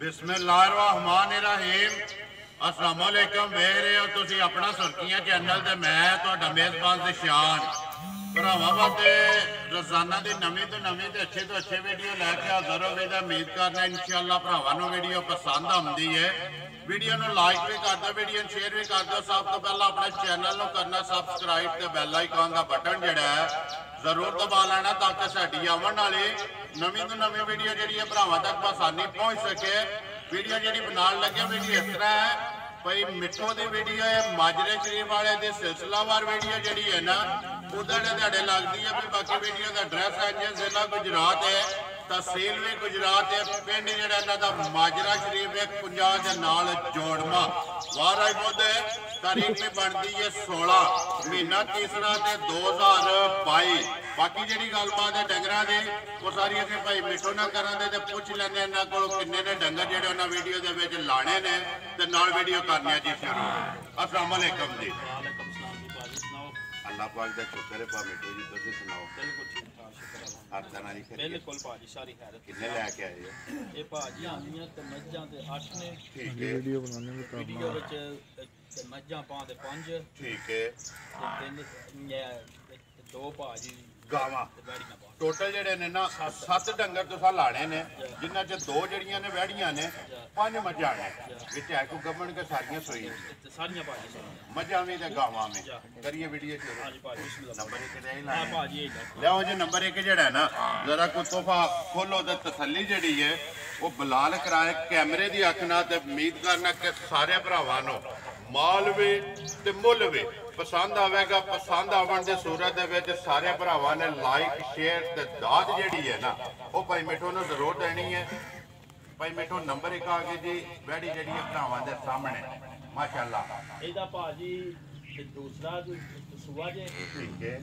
बिस्मिल्लाहिर्रहमानिर्रहीम। अस्सलाम वालेकुम। वेख रहे हो तुसी अपना सुर्खियां चैनल ते मैं तुहाडा मेज़बान दिशान भरावां वास्ते रोजाना की नवीं तो नवीं ते अच्छे तो अच्छे वीडियो लैके हाज़र हो गई। उम्मीद करना इंशाअल्लाह भरावां नूं वीडियो पसंद आउंदी है। वीडियो नूं लाइक भी कर दो, वीडियो शेयर भी कर दो। सब तो पहला अपने चैनल नूं करना सबसक्राइब ते बैल आइकन का बटन जिहड़ा है जरूर दबा लेना ताकि साडी आवन वाली नवीं तो नवीं वीडियो जिहड़ी है भरावां तक आसानी पहुँच सके। वीडियो जी बनाने लगे वीडियो इस तरह है भाई मिठो की वीडियो है माजरे शरीफ वाले की सिलसिलावार वीडियो जी है ना उधर ध्याड़े लगती है। भी बाकी वीडियो का एड्रैस है जी जिला गुजरात है, तहसील भी गुजरात है, पिंड जो माजरा शरीफ है पंजाब के नाल जोड़मा वाराज बुध है। तारीख भी बनती है 16 महीना तीसरा 2022। बाकी जी गलबात है डंगर की वो सारी असं भाई मिठो ना करा तो पूछ लें इन्होंने को किन्ने ने डंगर जो उन्होंने वीडियो के लाने ने तो नाल वीडियो करने जी शुरू। अस्सलाम वालेकुम जी। अल्लाह पाक दा शुक्र है। पा मिठो जी तुसीं सुनाओ। हर तरह की बिल्कुल भाजी सारी खैर किन्ने लैके आए हो? ये भाजी आंदियां ते मज्जां ते 8 ने। ठीक है। वीडियो बनाने में वीडियो विच ते मज्जां पां ते 5। ठीक है। ते 2 भाजी गावां टोटल जेडे ने ना 7 डंगर तुसा लाने ने जिन्हां च 2 जड़ियां ने वैड़ियां ने 5 मज्जां ने विच है को गमन के सारियां सोई सारियां भाजी मज्जां भी ते गावां में करिए वीडियो शुरू। हां जी भाजी बिस्मिल्लाह। नंबर 1 दे ही हां लाने भाजी लियाओ जी। नंबर 1 जेड़ा है ना जरा को तोहफा खोलो ते तसल्ली जेड़ी है वो बिलाल कराए कैमरे दी अख नाल ते उम्मीद करना कि सारे भरावां नूं माल भी ते मुੱਲ भी पसंद आवेगा। पसंद आवन की सूरत सारे भरावां ने लाइक शेयर ते दाद जिहड़ी है ना वो भाई मिठो ने जरूर देनी है। भाई मिठो नंबर 1 आ गई जी वैड़ी जिहड़ी है भरावां दे सामने माशाअल्लाह। ਇਹਦਾ ਭਾਜੀ ਤੇ ਦੂਸਰਾ ਸੁਆ ਜੇ ठीक है।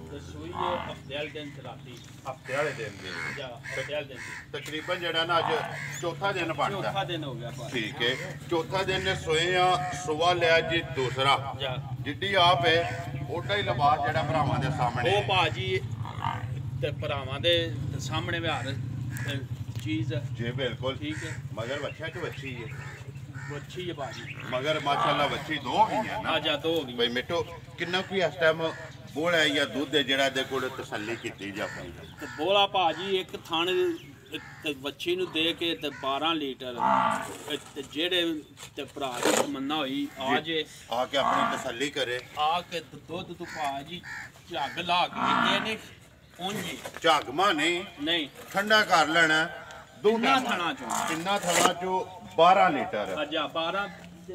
ਤੇ ਸੂਈ ਹੈ ਹਫਤੇ ਵਾਲੇ ਦਿਨ ਤੇ ਰਾਤੀ हफ्ते वाले दिन दी ਜਾਂ ਹਫਤੇ ਵਾਲੇ ਦਿਨ तकरीबन जेड़ा ना अज चौथा दिन बनता ਚੌਥਾ ਦਿਨ ਹੋ ਗਿਆ ਭਾਜੀ। ठीक है। चौथा दिन ने सोए सुबह लिया जी दूसरा ਜਾਂ जिड्डी आप है ओडा ही लिबास जेड़ा भरावां दे सामने ਉਹ ਭਾਜੀ ਤੇ ਭਰਾਵਾਂ ਦੇ ਸਾਹਮਣੇ ਵਿਹਾਰ ਚੀਜ਼ जी बिल्कुल। ठीक है। मगर बच्चा तो बच्ची है ਬੱਚੀ ਹੈ ਭਾਜੀ। मगर माशाल्लाह बच्ची 2 भी है ना। ਆ ਜਾ ਦੋ ਹੋ ਗਈ। भाई मिठो किन्ना कोई इस टाइम बोल है या दूध है जेड़ा दे कोल तसल्ली कीती जाती है? ਤੇ ਬੋਲਾ ਭਾਜੀ ਇੱਕ ਥਣ ਤੇ ਬੱਚੀ ਨੂੰ ਦੇ ਕੇ ਤੇ 12 ਲੀਟਰ ਤੇ ਜਿਹੜੇ ਤੇ ਭਰਾ ਦੀ ਤਮੰਨਾ ਹੋਈ ਆ ਜੇ आके अपनी तसल्ली करे। ਆ ਕੇ ਦੁੱਧ ਤੋਂ ਭਾਜੀ ਝੱਗ ਲਾ ਕੇ ਇਹਨੇ ਪਹੁੰਚੀ झागमा नहीं ਨਹੀਂ ठंडा कर लेना ਦੁੱਧਾ ਥਣਾ ਚੋਂ किन्ना थड़ा चो 12 लीटर ਅਜਾ 12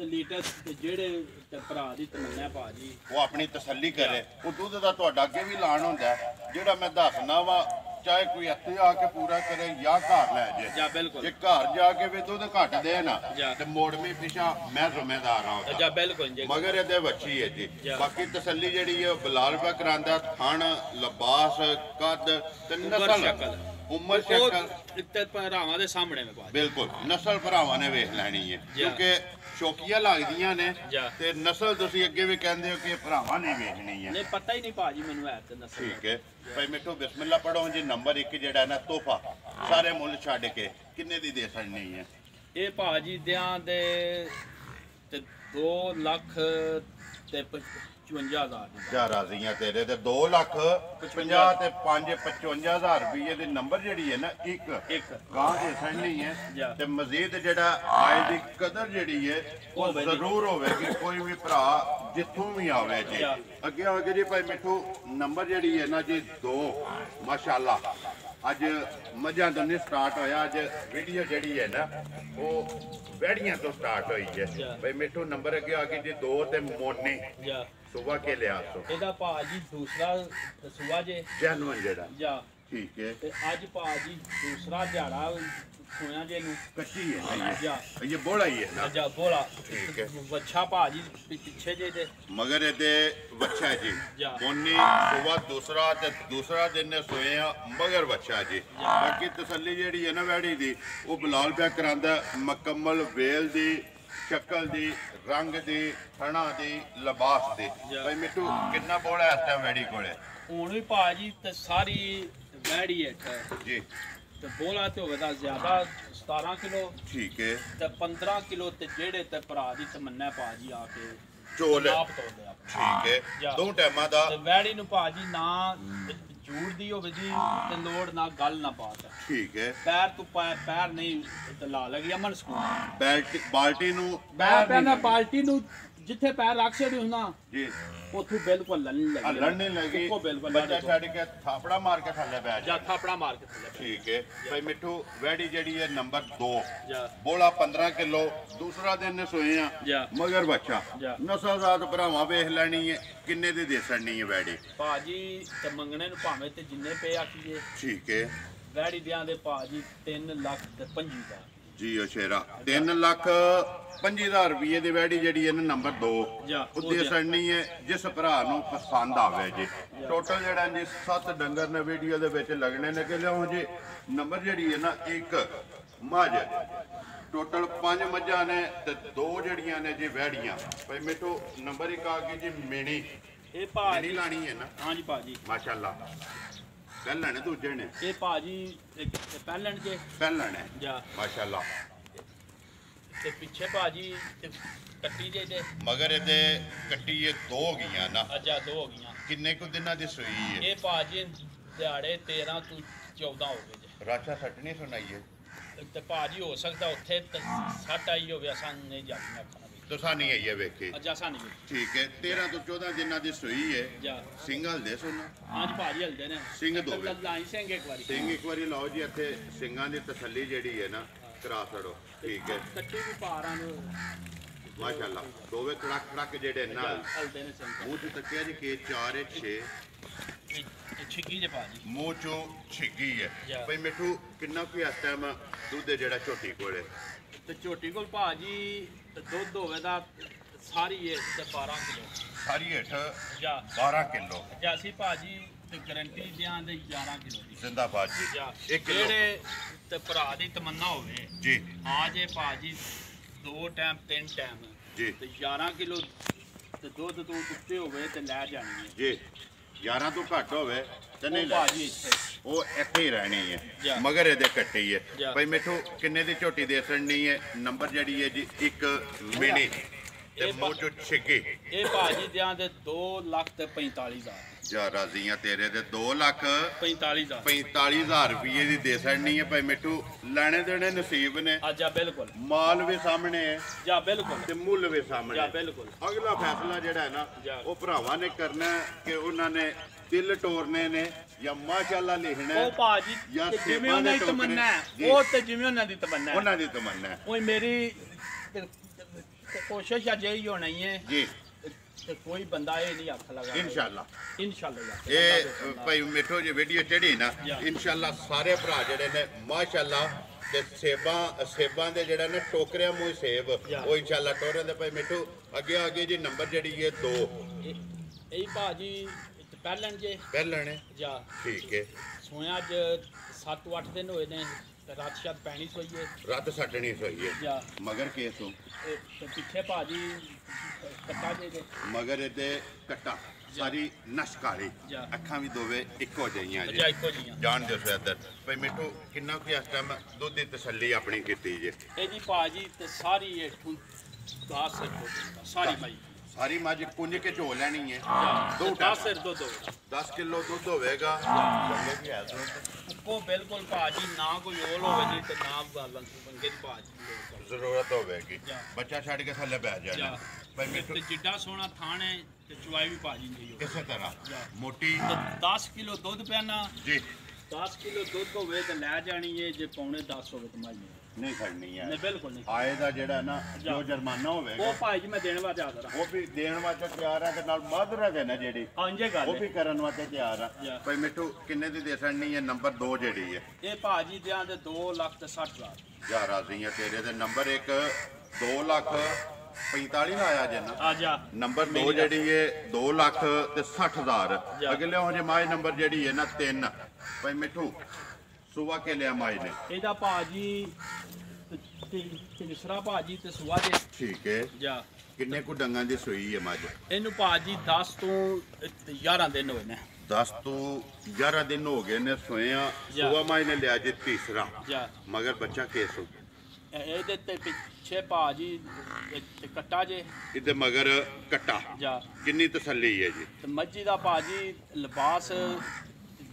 ਲੀਟਰ ਤੇ ਜਿਹੜੇ ਤੇ ਭਰਾ ਦੀ ਤਮੰਨਾ ਭਾਜੀ वो अपनी तसल्ली करे। वो दूध का तुहाडा अगे भी लाण हुंदा जेड़ा मैं दसना वा चाहे कोई इत्थे आके पूरा करे या घर लै ਜਾਂ जे ਬਿਲਕੁਲ जे घर जाके भी दूध घट दे ना जा। ते मोड़वी पिछा मैं जिम्मेदार हाँ ਜਾਂ ਬਿਲकुਲ ਜੀ। मगर ये बच्ची है जी। जा। बाकी तसल्ली जी बिलाल पा करांदा थण लिबास कद ते उम्र नस्ल शक्ल। उम्र शक्ल ਤੇ ਭਰਾਵਾਂ ਦੇ ਸਾਹਮਣੇ ਮੈਂ ਭਾਜੀ बिल्कुल नस्ल भरावां ने वेख लैनी है जा। क्योंकि शौकिया लगदियां ने जा। ते नस्ल तुसी अगे भी कहंदे हो कि भरावां ने वेखनी है। ਨਹੀਂ ਪਤਾ ਹੀ ਨਹੀਂ ਭਾਜੀ ਮੈਨੂੰ ਹੈ ਤੇ ਨਸਲ ठीक है भाई मिठो बिस्मिल्लाह पढ़ो जी। नंबर 1 जेड़ा ना तोहफा सारे मुੱਲ छड्ड के किन्ने दी दे छड़नी है? ਇਹ ਭਾਜੀ ਦਿਆਂ ਦੇ ਤੇ 2 ਲੱਖ ਤੇ 55,000 ਦੀ जा राजियां तेरे ते 2,50,000 ते 5,55,000 रुपये दी नंबर जेड़ी है ना एक ਇੱਕ गां दे छड़नी है जा। ते मजीद जेड़ा आय दी कदर जेड़ी है वो होवे जी। जरूर होवेगी कोई भी भरा जिथों भी आवे जी। जा। अगे आगे जी भाई मिठो नंबर जेड़ी है ना जी 2 माशाअल्लाह अज मझां तो नहीं स्टार्ट होया अज वीडियो जेड़ी है ना वो वैड़ियां तो स्टार्ट हुई है। जा। भाई मिठो नंबर अगे आगे जी 2 ते मोनी ਜਾਂ सुबह के लिया तो ਇਹਦਾ ਭਾਜੀ ਦੂਸਰਾ ਸੁਆ ਜੇ जैनवन जेड़ा ਜਾਂ ठीक है। ਤੇ ਅੱਜ ਭਾਜੀ ਦੂਸਰਾ ਦਿਹਾੜਾ ਸੁਣਿਆ ਜੇ ਨੂੰ कच्ची है ना ਜਾਂ ये बोला ही है ना। ਜਾਂ ਬੋਲਾ ठीक है। ਬੱਚਾ ਭਾਜੀ ਪਿੱਛੇ ਜੇ ਤੇ मगर ये बच्चा जी जा। मोनी सुबह दूसरा दिन ने सोए मगर बच्चा जी। बाकी तसल्ली जेड़ी है ना वैड़ी दी वो बिलाल पिया करांदा मुकम्मल वेल दी शक्ल दी रंग दी थणा दी लिबास दी। जा। भाई मिठू कितना बोला इस टाइम वैड़ी कोले? ਹੁਣ ਵੀ ਭਾਜੀ ਤੇ ਸਾਰੀ ਵੈੜੀ ਹੈ जी ਤੇ ਬੋਲਾ ਤੇ ਹੋਵੇਗਾ ਜ਼ਿਆਦਾ 17 ਕਿਲੋ ਠੀਕ ਹੈ ਤੇ 15 ਕਿਲੋ ਤੇ ਜਿਹੜੇ ਤੇ ਭਰਾ ਦੀ ਤਮੰਨਾ ਭਾਜੀ ਆ ਕੇ ਚੋਲ ਨਾਪ ਤੋਲਦੇ ਆ ਠੀਕ ਹੈ ਜਾ। ਦੋ ਟਾਈਮਾਂ ਦਾ ਤੇ ਵੈੜੀ ਨੂੰ ਭਾਜੀ ਨਾ ਜੂੜ ਦੀ ਹੋਵੇ ਜੀ ਤੇ ਲੋੜ ਨਾ ਗੱਲ ਨਾ ਬਾਤ ਠੀਕ ਹੈ ਪੈਰ ਤੋਂ ਪੈਰ ਨਹੀਂ ਤੇ ਲਾ ਲਗੀ ਅਮਨ ਸਕੂਲ ਬਾਲਟੀ ਨੂੰ ਪੈਰ ਨਾ ਬਾਲਟੀ ਨੂੰ ਜਿੱਥੇ ਪੈਰ ਰੱਖ ਛੜੀ ਹੁਣਾ ਜੀ ਉੱਥੋਂ ਬਿਲਕੁਲ ਲੜਨ ਲੜਨੇ ਲੱਗੀ ਉੱਥੋਂ ਬਿਲਕੁਲ ਬੱਚਾ ਛੱਡ ਕੇ ਥਾਪੜਾ ਮਾਰ ਕੇ ਥੱਲੇ ਬੈਠ ਜਾ ਥਾਪੜਾ ਮਾਰ ਕੇ ਥੱਲੇ ਠੀਕ ਹੈ ਭਾਈ ਮਿੱਠੂ ਵੈੜੀ ਜਿਹੜੀ ਹੈ ਨੰਬਰ 2 ਜਾ ਬੋਲਾ 15 ਕਿਲੋ ਦੂਸਰਾ ਦਿਨ ਸੋਏ ਆ ਜਾ ਮਗਰ ਬੱਚਾ ਜਾ। ਨਸਲਜ਼ਾਤ ਭਰਾਵਾਂ ਵੇਖ ਲੈਣੀ ਹੈ ਕਿੰਨੇ ਦੀ ਦੇ ਸੜਨੀ ਹੈ ਵੈੜੀ ਭਾਜੀ ਤੇ ਮੰਗਣੇ ਨੂੰ ਭਾਵੇਂ ਤੇ ਜਿੰਨੇ ਪਏ ਆਖੀਏ ਠੀਕ ਹੈ ਵੈੜੀ ਦਿਆਂ ਦੇ ਭਾਜੀ 3 ਲੱਖ ਤੇ 25,000 ਜੀ ਉਹ ਸ਼ੇਰਾ 3,25,000 ਰੁਪਏ ਦੀ ਵੈੜੀ ਜਿਹੜੀ ਹੈ ਨਾ ਨੰਬਰ 2 ਜਾ, ਉਹ ਉਹ ਦੇ ਜਾ। ਸੜਨੀ ਹੈ ਜਿਸ ਭਰਾ ਨੂੰ ਪਸੰਦ ਆਵੇ ਜੀ ਟੋਟਲ ਜਿਹੜਾ ਜੀ 7 ਡੰਗਰ ਨੇ ਵੀਡੀਓ ਦੇ ਵਿੱਚ ਲੱਗਣੇ ਨੇ ਕਿ ਲਿਓ ਜੀ ਨੰਬਰ ਜਿਹੜੀ ਹੈ ਨਾ 1 ਮੱਝ ਟੋਟਲ 5 ਮੱਝਾਂ ਨੇ ਤੇ 2 ਜਿਹੜੀਆਂ ਨੇ ਜੀ ਵੈੜੀਆਂ ਭਾਈ ਮਿੱਠੂ ਨੰਬਰ 1 ਆ ਗਈ ਜੀ ਮੇਣੀ ਇਹ ਮੇਣੀ ਭਾਜੀ ਲਾਣੀ ਹੈ ਨਾ ਹਾਂਜੀ ਭਾਜੀ ਮਾਸ਼ਾਅੱਲਾ ਪਹਿਲਾਂ ਨੇ ਦੂਜੇ ਨੇ ਇਹ ਭਾਜੀ ਪਹਿਲਣ ਜੇ ਪਹਿਲਾਂ ਨੇ ਜਾ ਮਾਸ਼ਾਅੱਲਾ ਤੇ ਪਿੱਛੇ ਭਾਜੀ ਤੇ ਕੱਟੀ ਜੇ ਤੇ ਮਗਰ ਇਹਦੇ ਕੱਟੀ ਇਹ 2 ਹੋ ਗਈਆਂ ਨਾ ਅੱਜਾ 2 ਹੋ ਗਈਆਂ ਕਿੰਨੇ ਕੁ ਦਿਨਾਂ ਦੀ ਸੂਈ ਹੈ ਇਹ ਭਾਜੀ ਦਿਹਾੜੇ 13 ਤੋਂ 14 ਹੋ ਗਏ ਜੇ ਰਾਸ਼ਾ ਸੱਟਣੀ ਸੁਣਾਈਏ ਤੇ ਭਾਜੀ ਹੋ ਸਕਦਾ ਉੱਥੇ ਤੇ ਸੱਟ ਆਈ ਹੋਵੇ ਅਸਾਂ ਨਹੀਂ ਜਾਣੀ ਆਖਣਾ ਵੀ ਤੁਸਾਂ ਨਹੀਂ ਆਈ ਹੈ ਵੇਖੇ ਅੱਜਾ ਅਸਾਂ ਨਹੀਂ ਠੀਕ ਹੈ 13 ਤੋਂ 14 ਦਿਨਾਂ ਦੀ ਸੂਈ ਹੈ ਜਾ ਸਿੰਗਲ ਦੇ ਸੁਣ ਹਾਂਜੀ ਭਾਜੀ ਹਲਦੇ ਨੇ ਸਿੰਘ ਦੋਵੇਂ। ਲਾਈ ਸਿੰਘ ਇੱਕ ਵਾਰੀ ਸਿੰਘ ਇੱਕ ਵਾਰੀ ਲਾਓ ਜੀ ਇੱਥੇ ਸਿੰਘਾਂ ਦੀ ਤਸੱਲੀ ਜਿਹੜੀ ਹੈ ਨਾ ਕਰਾ ਛੜੋ ਠੀਕ ਹੈ ਕੱਟੀ ਵੀ ਪਾਰਾਂ ਨੂੰ ਮਾਸ਼ਾਅੱਲਾ ਦੋਵੇਂ ਖੜਕ ਖੜਕ ਜਿਹੜੇ ਨਾਲ ਹਲਦੇ ਨੇ ਸਿੰਘ ਮੂੰਹ ਚ ਤੱਕਿਆ ਜੀ ਕੇ 4 ਹੈ 6 ਇਹ ਛਿੱਕੀ ਜੇ ਭਾਜੀ ਮੂੰਹ ਚੋਂ ਛਿੱਗੀ ਹੈ ਜਾ। ਭਈ ਮਿੱਠੂ ਕਿੰਨਾ ਕੁ ਇਸ ਟਾਈਮ ਦੁੱਧ ਹੈ ਜਿਹੜਾ ਝੋਟੀ ਕੋਲੇ ਤੇ ਝੋਟੀ ਕੋਲ ਭਾਜੀ ਤੇ ਦੁੱਧ ਹੋਵੇ ਦਾ ਸਾਰੀ ਇਹ ਤੇ 12 ਕਿਲੋ ਸਾਰੀ ਹੇਠ ਜਾ 12 ਕਿਲੋ ਜਾਸੀ ਭਾਜੀ ਤੇ ਗਰੰਟੀ ਦਿਆਂ ਦੇ 11 ਕਿਲੋ ਦੀ ਜ਼ਿੰਦਾਬਾਦ ਜੀ ਜਾ 1 ਕਿਲੋ ਜਿਹੜੇ ਤੇ ਭਰਾ ਦੀ ਤਮੰਨਾ ਹੋਵੇ ਜੀ ਆ ਜੇ ਭਾਜੀ 2 ਟਾਈਮ 3 ਟਾਈਮ ਜੀ ਤੇ 11 ਕਿਲੋ ਤੇ ਦੁੱਧ ਤੋਂ ਉੱਤੇ ਹੋਵੇ ਤੇ ਲੈ ਜਾਣੀ ਹੈ ਜੀ 11 ਤੋਂ ਘੱਟ ਹੋਵੇ ਤੇ ਨਹੀਂ ਉਹ ਲੈ ਭਾਜੀ ਇੱਥੇ ਉਹ ਇੱਥੇ ਹੀ ਰਹਿਣੀ ਜਾ। ਹੈ ਮਗਰ ਇਹਦੇ ਕੱਟੀ ਜਾ। ਹੈ ਭਾਈ ਮਿੱਠੂ ਕਿੰਨੇ ਦੀ ਝੋਟੀ ਦੇ ਸੜਨੀ ਹੈ ਨੰਬਰ ਜਿਹੜੀ ਹੈ ਜੀ 1 ਮਿਨੀ ਤੇ ਇਹ ਮੂੰਹ ਚੋਂ ਛਿੱਗੀ ਇਹ ਭਾਜੀ ਦਿਆਂ ਦੇ 2 ਲੱਖ ਤੇ 45,000 ਜਾ ਰਾਜ਼ੀਆਂ ਤੇਰੇ ਦੇ 2 ਲੱਖ 45,000 45,000 ਰੁਪਏ ਦੀ ਦੇ ਸੜਨੀ ਹੈ ਭਾਈ ਮਿੱਠੂ ਲੈਣੇ ਦੇਣੇ ਨਸੀਬ ਨੇ ਅੱਜਾ ਬਿਲਕੁਲ ਮਾਲ ਵੀ ਸਾਹਮਣੇ ਹੈ ਜਾ ਬਿਲਕੁਲ ਤੇ ਮੁੱਲ ਵੀ ਸਾਹਮਣੇ ਜਾ ਹੈ। ਬਿਲਕੁਲ ਅਗਲਾ ਫੈਸਲਾ ਜਿਹੜਾ ਹੈ ਨਾ ਜਾ। ਉਹ ਭਰਾਵਾਂ ਨੇ ਕਰਨਾ ਹੈ ਕਿ ਉਹਨਾਂ ਨੇ ਦਿਲ ਟੋਰਨੇ ਨੇ ਜਾਂ ਮਾਸ਼ਾਅੱਲਾ ਲਿਖਣਾ ਹੈ ਉਹ ਭਾਜੀ ਜਾਂ ਤੇ ਜਿਵੇਂ ਸੇਬਾਂ ਉਹਨਾਂ ਦੇ ਦੀ ਟੋਕਰੇ। ਤਮੰਨਾ ਹੈ ਜੀ। ਉਹ ਤੇ ਜਿਵੇਂ ਉਹਨਾਂ ਦੀ ਤਮੰਨਾ ਹੈ ਉਹਨਾਂ ਦੀ ਤਮੰਨਾ ਹੈ ਉਹ ਮੇਰੀ ਕੋਸ਼ਿਸ਼ ਅੱਜ ਇਹੀ ਹੋਣੀ ਹੈ ਜੀ ਤੇ ਕੋਈ ਬੰਦਾ ਇਹ ਨਹੀਂ ਹੱਥ ਲਗਾ ਇਨਸ਼ਾਅੱਲਾ ਇਨਸ਼ਾਅੱਲਾ ਇਹ ਭਾਈ ਮਿੱਠੋ ਜੀ ਵੀਡੀਓ ਚੜੀ ਨਾ ਜਾ। ਇਨਸ਼ਾਅੱਲਾ ਸਾਰੇ ਭਰਾ ਜਿਹੜੇ ਨੇ ਮਾਸ਼ਾਅੱਲਾ ਤੇ ਸੇਬਾਂ ਦੇ ਜਿਹੜਾ ਨੇ ਟੋਕਰਿਆਂ ਮੂੰਹ ਸੇਬ ਜਾ। ਉਹ ਇਨਸ਼ਾਅੱਲਾ ਟੋਰੇ ਦੇ ਭਾਈ ਮਿੱਠੂ ਅੱਗੇ ਜੀ ਨੰਬਰ ਜਿਹੜੀ ਹੈ 2 ਇਹ ਭਾਜੀ ਪਹਿਲਣ ਜੇ ਪਹਿਲਾਂ ਨੇ ਜਾ ਠੀਕ ਹੈ ਸੋਇਆ ਅੱਜ 7-8 ਦਿਨ ਹੋਏ ਨੇ ਤੇ ਰਾਤ ਸ਼ਾਇਦ ਪੈਣੀ ਸੋਈਏ ਰੱਤ ਛੱਡਣੀ ਸਹੀ ਹੈ ਜਾ ਮਗਰ ਕੇਸੋਂ ਤੇ ਪਿੱਛੇ ਭਾਜੀ ਕੱਟਾ ਜੇ ਮਗਰ ਇਹਦੇ ਕੱਟਾ ਸਾਰੀ ਨਸ਼ ਕਾਲੀ ਜਾ। ਅੱਖਾਂ ਵੀ ਦੋਵੇਂ ਇੱਕੋ ਜਿਹੀਆਂ ਅੱਜਾ ਜੀ ਇੱਕੋ ਜੀਆਂ ਜਾਣ ਦਿਓ ਸੈਦਰ ਭਾਈ ਮਿੱਠੂ ਕਿੰਨਾ ਕੁ ਇਸ ਟਾਈਮ ਦੁੱਧ ਦੀ ਤਸੱਲੀ ਆਪਣੀ ਕੀਤੀ ਜੇ ਇਹਦੀ ਭਾਜੀ ਤੇ ਸਾਰੀ ਇਹ 10 ਸਿਰ ਸਾਰੀ ਮਾਈ ਸਾਰੀ ਮੱਝ ਕੁੰਝ ਕੇ ਝੋ ਲੈਣੀ ਹੈ ਦੋ 10 ਟਾਈਮ ਸਿਰ ਦੁੱਧ 10 ਕਿਲੋ ਦੁੱਧ ਹੋਵੇਗਾ ਬੰਦੇ ਵੀ ਹੈ ਦੁੱਧ ਉੱਪੋ ਬਿਲਕੁਲ ਭਾਜੀ ਨਾ ਕੋਈ ਓਲ ਹੋਵੇ ਨਹੀਂ ਤੇ ਨਾ ਗਾਲਾਂ ਬੰਗੇ ਦੀ ਭਾਜੀ ਲੋੜ ਜ਼ਰੂਰਤ ਹੋਵੇਗੀ ਜਾ। ਬੱਚਾ ਛੱਡ ਕੇ ਥੱਲੇ ਬਹਿ ਜਾਣਾ ਜਾ। ਭਾਈ ਮਿੱਠੂ ਤੇ ਜਿੱਡਾ ਸੋਹਣਾ ਥਾਣ ਹੈ ਤੇ ਚੁਆਈ ਵੀ ਭਾਜੀ ਨਹੀਂ ਹੋ ਇਸੇ ਤਰ੍ਹਾਂ ਜਾ। ਮੋਟੀ 10 ਕਿਲੋ ਦੁੱਧ ਪਿਆਣਾ ਜੀ 10 ਕਿਲੋ ਦੁੱਧ ਹੋਵੇ ਤੇ ਲੈ ਜਾਣੀ ਹੈ ਜੇ ਪੌਣੇ 10 ਹੋਵੇ ਤੇ ਮਾਈ ਨਹੀਂ ਖੜਨੀ ਹੈ ਨਹੀਂ ਬਿਲਕੁਲ ਨਹੀਂ ਆਏ ਦਾ ਜਿਹੜਾ ਨਾ ਜਾ। ਜੋ ਜੁਰਮਾਨਾ ਹੋਵੇਗਾ ਉਹ ਭਾਈ ਜੀ ਮੈਂ ਦੇਣ ਵਾਸਤੇ ਹਾਜ਼ਰ ਹਾਂ ਉਹ ਵੀ ਦੇਣ ਵਾਸਤੇ ਤਿਆਰ ਹੈ ਤੇ ਨਾਲ ਮਾਧਰਾ ਦੇ ਨਾ ਜਿਹੜੀ ਆਂਜੇ ਗੱਲ ਉਹ ਵੀ ਹੈ। ਕਰਨ ਵਾਸਤੇ ਤਿਆਰ ਆ ਜਾ। ਭਾਈ ਮਿੱਠੂ ਕਿੰਨੇ ਦੀ ਦੇ ਸੜਨੀ ਹੈ ਨੰਬਰ 2 ਜਿਹੜੀ ਹੈ ਇਹ ਭਾਜੀ ਦਿਆਂ ਦੇ 2 ਲੱਖ ਤੇ 60,000 ਜਾ ਰਾਜ਼ੀ ਆ ਤੇਰੇ ਦੇ ਨੰਬਰ 1 2 ਲੱਖ 45 ਲਾਇਆ ਜੇ ਨਾ ਆ ਜਾ ਨੰਬਰ 2 ਜਿਹੜੀ ਹੈ 2 ਲੱਖ ਤੇ 60,000 ਜਾ। ਅਗਲੇ ਹੋ ਜੇ ਮਾਈ ਨੰਬਰ ਜਿਹੜੀ ਹੈ ਨਾ 3 ਭਾਈ ਮਿੱਠੂ ਸੁਬਾ ਕੇ ਲਿਆ ਮਾਈ ਨੇ ਇਹਦਾ ਭਾਜੀ ਤੀਸਰਾ ਭਾਜੀ ਤੇ ਸੁਆ ਦੇ ਠੀਕ ਹੈ ਜਾ ਕਿੰਨੇ ਕੁ ਡੰਗਾਂ ਦੀ ਸੂਈ ਹੈ ਮੱਝ ਇਹਨੂੰ ਭਾਜੀ 10 ਤੋਂ 11 ਦਿਨ ਹੋਏ ਨੇ 10 ਤੋਂ 11 दिन हो गए ने सोया सुबह माई ने लिया जी तीसरा जा मगर बच्चा केस हो ਇਹਦੇ ਤੇ ਪਿੱਛੇ ਭਾਜੀ ਤੇ ਕੱਟਾ ਜੇ ਇਹਦੇ ਮਗਰ ਕੱਟਾ ਜਾ ਕਿੰਨੀ ਤਸੱਲੀ ਹੈ ਜੀ ਤੇ ਮੱਝੀ ਦਾ ਭਾਜੀ ਲਿਬਾਸ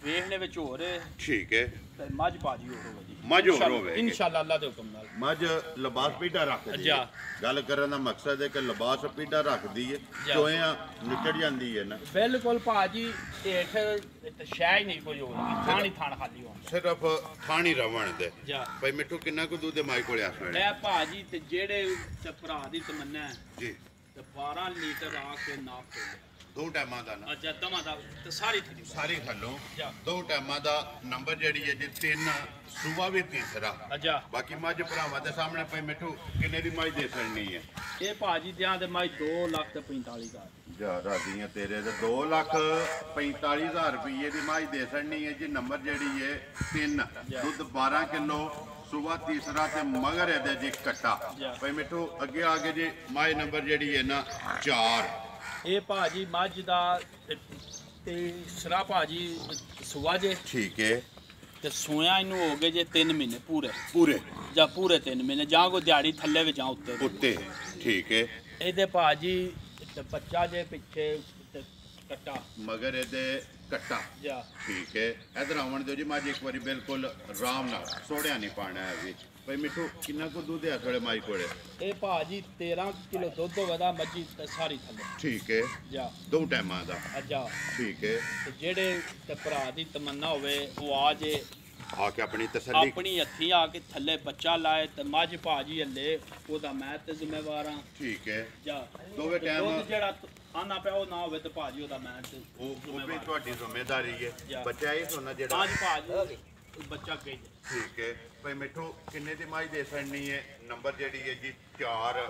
ਵੇਖਣੇ ਵਿੱਚ ਹੋਰ ਠੀਕ ਹੈ ਤੇ ਮੱਝ ਭਾਜੀ ਹੋਰ ਹੋਵੇ ਜੀ ਮੱਝ ਹੋਰ ਹੋਵੇ ਇਨਸ਼ਾਅੱਲਾ ਅੱਲਾ ਦੇ ਹੁਕਮ ਨਾਲ ਮੱਝ ਲਿਬਾਸ ਪੀੜਾ ਰੱਖਦੀ ਹੈ ਗੱਲ ਕਰਨ ਦਾ ਮਕਸਦ ਹੈ ਕਿ ਲਿਬਾਸ ਪੀੜਾ ਰੱਖਦੀ ਹੈ ਚੋਇਆ ਨਿਕੜ ਜਾਂਦੀ ਹੈ ਨਾ ਬਿਲਕੁਲ ਭਾਜੀ ਢੇਠ ਤੇ ਸ਼ੈ ਹੀ ਨਹੀਂ ਕੋਈ ਹੋਰ ਥਾਣੀ ਥਾਣ ਖਾਲੀ ਹੋਣ ਸਿਰਫ ਥਾਣੀ ਰਵਣ ਦੇ ਜਾ ਭਾਈ ਮਿੱਠੂ ਕਿੰਨਾ ਕੁ ਦੁੱਧ ਦੇ ਮਾਈ ਕੋਲੇ ਆ ਸਕਦਾ ਲੈ ਭਾਜੀ ਤੇ ਜਿਹੜੇ ਤੇ ਭਰਾ ਦੀ ਤਮੰਨਾ ਹੈ ਜੀ ਤੇ 12 ਲੀਟਰ ਆ ਕੇ ਨਾਪ ਤੇ ਦੋ ਟਾਈਮਾਂ ਦਾ ਨਾ ਅੱਛਾ ਦਮਾ ਦਾ ਤੇ ਸਾਰੀ ਥੀ ਸਾਰੀ ਖੱਲੋਂ ਜਾ ਦੋ ਟਾਈਮਾਂ ਦਾ ਨੰਬਰ ਜਿਹੜੀ ਹੈ ਜੀ 3 ਸੂਬਾ ਵੀ ਤੀਸਰਾ ਅੱਛਾ ਬਾਕੀ ਮੱਝ ਭਰਾਵਾਂ ਦੇ ਸਾਹਮਣੇ ਭਾਈ ਮਿੱਠੂ ਕਿੰਨੇ ਦੀ ਮੱਝ ਦੇ ਸਕਣੀ ਹੈ ਇਹ ਭਾਜੀ ਦਿਆਂ ਦੇ ਮੈਂ 2,45,000 ਜਾ ਰਾਦੀਆਂ ਤੇਰੇ ਤੇ 2,45,000 ਰੁਪਏ ਦੀ ਮੱਝ ਦੇ ਸਕਣੀ ਹੈ ਜੀ ਨੰਬਰ ਜਿਹੜੀ ਹੈ 3 ਦੁੱਧ 12 ਕਿਲੋ ਸੁਬਾ ਤੀਸਰਾ ਤੇ ਮਗਰ ਇਹਦੇ ਜੀ ਕੱਟਾ ਭਾਈ ਮਿੱਠੂ ਅੱਗੇ ਆ ਕੇ ਜੀ ਮੱਝ ਨੰਬਰ ਜਿਹੜੀ ਹੈ ਨਾ 4 ਇਹ ਭਾਜੀ ਮੱਝ ਦਾ ਤੇ ਸਰਾ ਭਾਜੀ ਸੁਆ ਜੇ ਠੀਕ ਹੈ ਤੇ ਸੋਇਆ ਇਹਨੂੰ ਹੋ ਗਏ ਜੇ 3 ਮਹੀਨੇ ਪੂਰੇ ਪੂਰੇ ਜਾਂ ਪੂਰੇ 3 ਮਹੀਨੇ ਜਾਂ ਕੋ ਦਿਹਾੜੀ ਥੱਲੇ ਵਿੱਚ ਜਾਂ ਉੱਤੇ ਉੱਤੇ ਠੀਕ ਹੈ ਇਹਦੇ ਭਾਜੀ ਤੇ ਬੱਚਾ ਜੇ ਪਿੱਛੇ ਤੇ ਕੱਟਾ ਮਗਰ ਇਹਦੇ ਕੱਟਾ ਜਾ ਠੀਕ ਹੈ ਇਧਰ ਆਉਣ ਦਿਓ ਜੀ ਮੱਝ ਇੱਕ ਵਾਰੀ ਬਿਲਕੁਲ ਆਰਾਮ ਨਾਲ ਸੋੜਿਆ ਨਹੀਂ ਪਾਣਾ ਹੈ ਵੀ ਭਾਈ ਮਿੱਠੂ ਕਿੰਨਾ ਕੁ ਦੁੱਧ ਹੈ ਥੋੜੇ ਮਾਈ ਕੋਲੇ ਇਹ ਭਾਜੀ 13 ਕਿਲੋ ਦੁੱਧ ਹੋਵੇਗਾ ਮੱਝੀ ਤੇ ਸਾਰੀ ਥੱਲੇ ਠੀਕ ਹੈ ਜਾ ਦੋ ਟਾਈਮਾਂ ਦਾ ਅੱਜਾ ਠੀਕ ਹੈ ਤੇ ਜਿਹੜੇ ਤੇ ਭਰਾ ਦੀ ਤਮੰਨਾ ਹੋਵੇ ਉਹ ਆ ਜੇ ਆ ਕੇ ਆਪਣੀ ਤਸੱਲੀ ਆਪਣੀ ਹੱਥੀਂ ਆ ਕੇ ਥੱਲੇ ਬੱਚਾ ਲਾਏ ਤੇ ਮੱਝ ਭਾਜੀ ਹੱਲੇ ਉਹਦਾ ਮੈਂ ਤੇ ਜ਼ਿੰਮੇਵਾਰ ਹਾਂ ਠੀਕ ਹੈ ਜਾ ਦੋਵੇਂ ਟਾਈਮ ਦੁੱਧ ਜਿਹੜਾ ਆਨਾ ਪਿਆ ਉਹ ਨਾ ਹੋਵੇ ਤੇ ਭਾਜੀ ਉਹਦਾ ਮੈਂ ਤੇ ਉਹ ਵੀ ਤੁਹਾਡੀ ਜ਼ਿੰਮੇਵਾਰੀ ਹੈ ਬੱਚਾ ਇਹ ਸੋਨਾ ਜਿਹੜਾ ਅੱਜ ਭਾਜੀ ਬੱਚਾ ਕਹੀ ਠੀਕ ਹੈ ਭਾਈ ਮਿੱਠੂ ਕਿੰਨੇ ਦੀ ਮਾਈ ਦੇ ਸਕਣੀ ਹੈ ਨੰਬਰ ਜਿਹੜੀ ਹੈ ਜੀ 4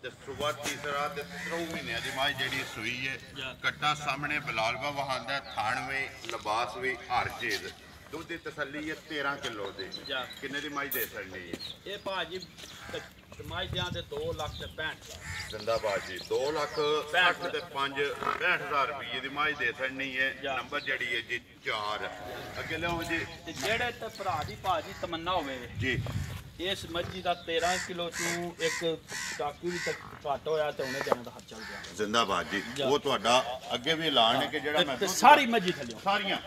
ਤੇ ਸੁਬਾ ਤੀਸਰਾ ਤੇ 3 ਮਹੀਨਿਆਂ ਦੀ ਮਾਈ ਜਿਹੜੀ ਸੂਈ ਹੈ ਕੱਟਾ ਸਾਹਮਣੇ ਬਲਾਲ ਬਾਬਾ ਆਂਦਾ ਥਾਣ ਵੀ ਲਿਬਾਸ ਵੀ ਹਰ ਚੀਜ਼ ਦੁੱਧ ਦੀ ਤਸੱਲੀ ਹੈ 13 ਕਿਲੋ ਦੀ ਕਿੰਨੇ ਦੀ ਮਾਈ ਦੇ ਸਕਣੀ ਹੈ ਇਹ ਭਾਜੀ ਮਾਈ ਦਿਆਂ ਦੇ 2,65,000 ਜ਼ਿੰਦਾਬਾਦ ਜੀ 2,60,000 ਤੇ 65,000 ਰੁਪਏ ਦੀ ਮਾਈ ਦੇ ਸਕਣੀ ਹੈ ਨੰਬਰ ਜਿਹੜੀ ਹੈ ਜੀ 4 ਅੱਗੇ ਲਿਆਓ ਜੀ ਤੇ ਜਿਹੜੇ ਤੇ ਭਰਾ ਦੀ ਭਾਜੀ ਤਮੰਨਾ ਹੋਵੇ ਜੀ ਇਸ ਮੱਝੀ ਦਾ 13 ਕਿਲੋ ਤੋਂ ਇੱਕ ਟਾਕੀ ਵੀ ਤੱਕ ਘੱਟ ਹੋਇਆ ਤੇ ਉਹਨੇ ਜਾਣ ਦਾ ਹੱਥ ਚੱਲ ਗਿਆ ਜ਼ਿੰਦਾਬਾਦ ਜੀ ਉਹ ਤੁਹਾਡਾ ਅੱਗੇ ਵੀ ਐਲਾਨ ਹੈ ਕਿ ਜਿਹੜਾ ਮੈਂ ਤੇ ਸਾਰੀ ਮੱਝੀ ਥੱਲੇ ਸਾਰੀਆਂ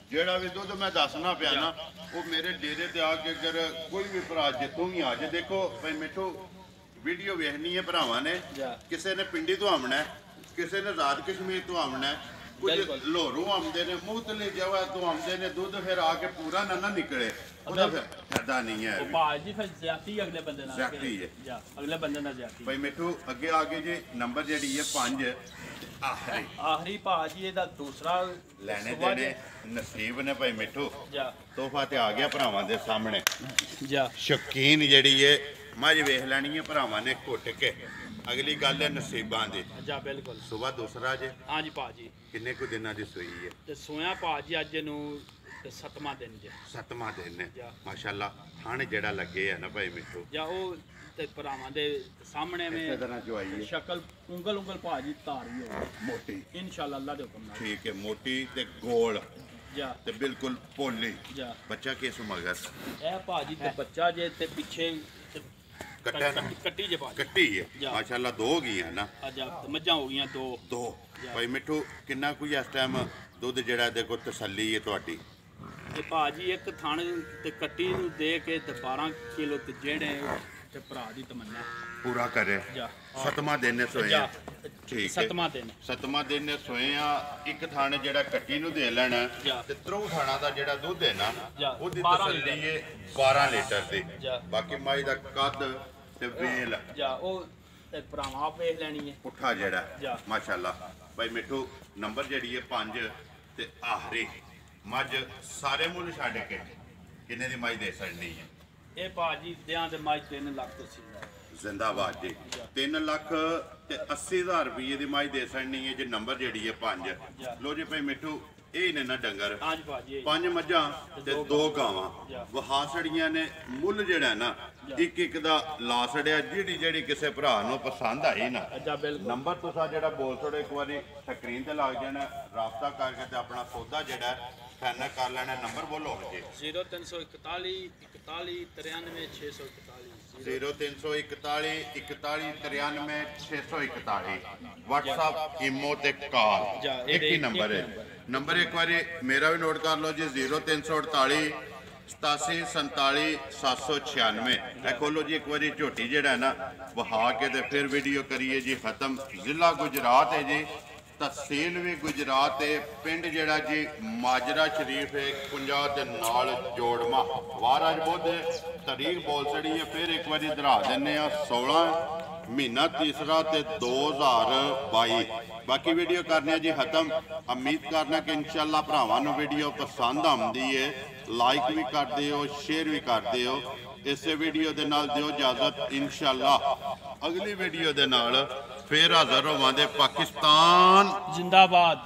ਜਿਹੜਾ ਵੀ ਦੁੱਧ ਮੈਂ ਦੱਸਣਾ ਪਿਆ ਨਾ ਉਹ ਮੇਰੇ ਡੇਰੇ ਤੇ ਆ ਕੇ ਅਗਰ ਕੋਈ ਵੀ ਭਰਾ ਜਿੱਥੋਂ ਵੀ ਆ ਜੇ ਦੇਖੋ ਭਾਈ ਮਿੱਠੂ ਵੀਡੀਓ ਵੇਖਣੀ ਹੈ ਭਰਾਵਾਂ ਨੇ ਕਿਸੇ ਨੇ ਪਿੰਡੀ ਤੋਂ ਆਉਣਾ ਕਿਸੇ ਨੇ ਆਜ਼ਾਦ ਕਸ਼ਮੀਰ ਤੋਂ ਆਉਣਾ ਕੁਝ ਲੋਹਰੋਂ ਆਉਂਦੇ ਨੇ ਮੁਖਤਲਿ ਜਗ੍ਹਾ ਤੋਂ ਆਉਂਦੇ ਨੇ ਦੁੱਧ ਫਿਰ ਆ ਕੇ ਪੂਰਾ ਨਾ ਨਿਕਲੇ ਉਹਦਾ ਫਿਰ ਫਾਇਦਾ ਨਹੀਂ ਹੈ ਭਾਜੀ ਫਿਰ ਜ਼ਿਆਤੀ ਅਗਲੇ ਬੰਦੇ ਨਾਲ ਜ਼ਿਆਤੀ ਹੈ ਜਾ ਅਗਲੇ ਬੰਦੇ ਨਾਲ ਜ਼ਿਆਤੀ ਭਾਈ ਮਿੱਠੂ ਅੱਗੇ ਆ ਕੇ ਜੇ ਨੰਬਰ ਜਿਹੜੀ ਹੈ 5 ਆਖਰੀ ਭਾਜੀ ਇਹਦਾ ਦੂਸਰਾ ਲੈਣੇ ਦੇਣੇ ਨਸੀਬ ਨੇ ਭਾਈ ਮਿੱਠੂ ਤੋਹਫਾ ਤੇ ਆ ਗਿਆ ਭਰਾਵਾਂ ਦੇ ਸਾਹਮਣੇ ਜਾ ਸ਼ੌਕੀਨ ਜਿਹੜੀ ਹੈ ਮੱਝ ਵੇਖ ਲੈਣੀ ਹੈ ਭਰਾਵਾਂ ਨੇ ਘੁੱਟ ਕੇ ਅਗਲੀ ਗੱਲ ਹੈ ਨਸੀਬਾਂ ਦੀ ਜਾ ਬਿਲਕੁਲ ਸੁਬਾ ਦੂਸਰਾ ਜੇ ਹਾਂਜੀ ਭਾਜੀ ਕਿੰਨੇ ਕੁ ਦਿਨਾਂ ਦੀ ਸੂਈ ਹੈ ਤੇ ਸੋਇਆ ਭਾਜੀ ਅੱਜ ਨੂੰ ਤੇ 7ਵਾਂ ਦਿਨ ਜੇ 7ਵਾਂ ਦਿਨ ਹੈ ਮਾਸ਼ਾਅੱਲਾ ਥਾਣੇ ਜਿਹੜਾ ਲੱਗੇ ਆ ਨਾ ਭਾਈ ਮਿੱਠੂ ਜਾਂ ਉਹ ਤੇ ਭਰਾਵਾਂ ਦੇ ਸਾਹਮਣੇ ਇਸੇ ਤਰ੍ਹਾਂ ਜੋ ਆਈ ਹੈ ਸ਼ਕਲ ਉਂਗਲ ਭਾਜੀ ਧਾਰੀ ਹੋ ਮੋਟੀ ਇਨਸ਼ਾਅੱਲਾ ਅੱਲਾ ਦੇ ਹੁਕਮ ਨਾਲ ਠੀਕ ਹੈ ਮੋਟੀ ਤੇ ਗੋਲ ਜਾ ਤੇ ਬਿਲਕੁਲ ਪੋਲੀ ਜਾ ਬੱਚਾ ਕਿਸ ਮਗਰ ਇਹ ਭਾਜੀ ਤੇ ਬੱਚਾ ਜੇ ਤੇ ਪਿੱਛੇ ਕੱਟਿਆ ਨਾ ਕੱਟੀ ਜੇ ਭਾਜੀ ਕੱਟੀ ਹੈ ਮਾਸ਼ਾਅੱਲਾ ਦੋ ਗਈਆਂ ਨਾ ਅੱਛਾ ਮੱਝਾਂ ਹੋ ਗਈਆਂ ਦੋ ਭਾਈ ਮਿੱਠੂ ਕਿੰਨਾ ਕੋਈ ਇਸ ਟਾਈਮ ਦੁੱਧ ਜਿਹੜਾ ਦੇਖੋ ਤਸੱਲੀ ਹੈ ਤੁਹਾਡੀ ਇਹ ਭਾਜੀ ਇੱਕ ਥਣ ਤੇ ਕੱਟੀ ਨੂੰ ਦੇ ਕੇ ਤੇ 12 ਕਿਲੋ ਤੇ ਜਿਹੜੇ ਤੇ ਭਰਾ ਦੀ ਤਮੰਨਾ ਪੂਰਾ ਕਰੇ 7ਵਾਂ ਦਿਨ ਸੋਏ ਆ ਠੀਕ ਹੈ 7ਵਾਂ ਦਿਨ ਸੋਏ ਆ ਇੱਕ ਥਾਣੇ ਜਿਹੜਾ ਕੱਟੀ ਨੂੰ ਦੇ ਲੈਣਾ ਤੇ ਤਰੋ ਥਾਣਾ ਦਾ ਜਿਹੜਾ ਦੁੱਧ ਹੈ ਨਾ ਉਹਦੀ ਤਸੱਲੀ ਹੈ 12 ਲੀਟਰ ਦੀ ਬਾਕੀ ਮਾਈ ਦਾ ਕੱਦ ਤੇ ਵੇਲ ਉਹ ਤੇ ਭਰਾਵਾਂ ਵੇਖ ਲੈਣੀ ਹੈ ਪੁੱਠਾ ਜਿਹੜਾ ਮਾਸ਼ਾਅੱਲਾ ਭਾਈ ਮਿੱਠੂ ਨੰਬਰ ਜਿਹੜੀ ਹੈ 5 ਤੇ ਆਖਰੀ ਮੱਝ ਸਾਰੇ ਮੁੱਲ ਛੱਡ ਕੇ ਕਿੰਨੇ ਦੀ ਮਾਈ ਦੇ ਸਕਣੀ ਹੈ ਇਹ ਭਾਜੀ ਦਿਆਂ ਦੇ ਮਾਈ 3 ਲੱਖ ਤੋਂ ਸੀ ਜ਼ਿੰਦਾਬਾਦ ਜੀ 3 ਲੱਖ ਤੇ 80,000 ਰੁਪਏ ਦੀ ਮਾਈ ਦੇ ਸਕਣੀ ਹੈ ਜੇ ਨੰਬਰ ਜਿਹੜੀ ਹੈ 5 ਲੋ ਜੀ ਭਾਈ ਮਿੱਠੂ ਇਹ ਨੇ ਨਾ ਡੰਗਰ ਹਾਂਜੀ ਭਾਜੀ 5 ਮੱਝਾਂ ਤੇ 2 ਗਾਵਾਂ ਵਹਾਸੜੀਆਂ ਨੇ ਮੁੱਲ ਜਿਹੜਾ ਨਾ ਇੱਕ ਇੱਕ ਦਾ ਲਾ ਛੜਿਆ ਜਿਹੜੀ ਜਿਹੜੀ ਕਿਸੇ ਭਰਾ ਨੂੰ ਪਸੰਦ ਆਈ ਨਾ ਅੱਛਾ ਬਿਲਕੁਲ ਨੰਬਰ ਤੁਸੀਂ ਜਿਹੜਾ ਬੋਲ ਛੋੜੋ ਇੱਕ ਵਾਰੀ ਸਕਰੀਨ ਤੇ ਲੱਗ ਜਾਣਾ ਰਾਬਤਾ ਕਰਕੇ ਤੇ ਆਪਣਾ ਸੌਦਾ ਜਿਹੜਾ ਫਾਈਨਲ ਕਰ ਲੈਣਾ ਨੰਬਰ ਬੋਲੋ ਜੀ 0341 41 93 641 0341 41 93 641 WhatsApp ਇਮੋ ਤੇ ਕਾਲ ਇੱਕ ਹੀ ਨੰਬਰ ਹੈ ਨੰਬਰ ਇੱਕ ਵਾਰੀ ਮੇਰਾ ਵੀ ਨੋਟ ਕਰ ਲਓ ਜੀ 0348 87 47 796 ਇਹ ਖੋਲੋ ਜੀ ਇੱਕ ਵਾਰੀ ਝੋਟੀ ਜਿਹੜਾ ਨਾ ਵਹਾ ਕੇ ਤੇ ਫਿਰ ਵੀਡੀਓ ਕਰੀਏ ਜੀ ਖਤਮ ਜ਼ਿਲ੍ਹਾ ਗੁਜਰਾਤ ਹੈ ਜੀ ਤਹਿਸੀਲ ਵੀ ਗੁਜਰਾਤ ਹੈ ਪਿੰਡ ਜਿਹੜਾ ਜੀ ਮਾਜਰਾ ਸ਼ਰੀਫ ਹੈ 50 ਦੇ ਨਾਲ ਜੋੜਮਾ ਵਾਰਾਜ ਬੁੱਧ ਤਾਰੀਖ ਬੋਲ ਛੜੀ ਹੈ ਫਿਰ ਇੱਕ ਵਾਰੀ ਦਰਾ ਦਿੰਨੇ ਆ 16 ਮਹੀਨਾ ਤੀਸਰਾ ਤੇ 2022 ਬਾਕੀ ਵੀਡੀਓ ਕਰਨੇ ਜੀ ਖਤਮ ਉਮੀਦ ਕਰਨਾ ਕਿ ਇਨਸ਼ਾਅੱਲਾ ਭਰਾਵਾਂ ਨੂੰ ਵੀਡੀਓ ਪਸੰਦ ਆਉਂਦੀ ਹੈ ਲਾਈਕ ਵੀ ਕਰਦੇ ਹੋ ਸ਼ੇਅਰ ਵੀ ਕਰਦੇ ਹੋ ਇਸੇ ਵੀਡੀਓ ਦੇ ਨਾਲ ਦਿਓ ਇਜਾਜ਼ਤ ਇਨਸ਼ਾਅੱਲਾ ਅਗਲੀ ਵੀਡੀਓ ਦੇ ਨਾਲ ਫਿਰ ਹਾਜ਼ਰ ਹੋਵਾਂਗੇ ਪਾਕਿਸਤਾਨ ਜ਼ਿੰਦਾਬਾਦ